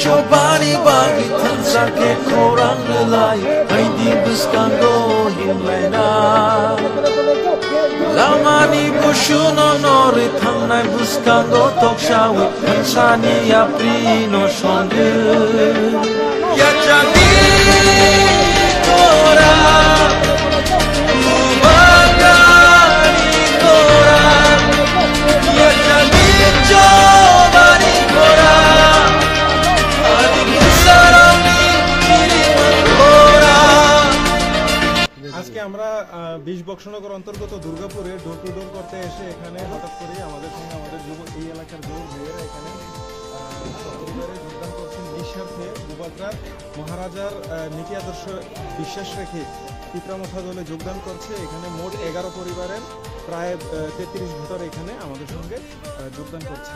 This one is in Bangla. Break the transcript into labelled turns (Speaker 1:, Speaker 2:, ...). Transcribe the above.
Speaker 1: Chobani bagi tansa ke koran lelai Haidi buskango himlena Lamani bushuno nori thangnai buskango tokshawi Hansani aprino shondu Yachani kora Ubagani kora Yachani chobani kora
Speaker 2: আজকে আমরা 20 বক্সনগর অন্তর্গত দুর্গাপুরে ডোর টু ডোর করতে এসে এখানে হঠাৎ করে আমাদের সঙ্গে আমাদের যুবক এই এলাকার যুবক ভাইয়েরা এখানে পরিবারে যোগদান করছেন নিঃস্বার্থে গোপালরার মহারাজার নীতি আদর্শ বিশ্বাস রেখে পিতৃমথা দলে যোগদান করছে। এখানে মোট 11 পরিবারের প্রায় 33 ভোটার এখানে আমাদের সঙ্গে যোগদান করছে।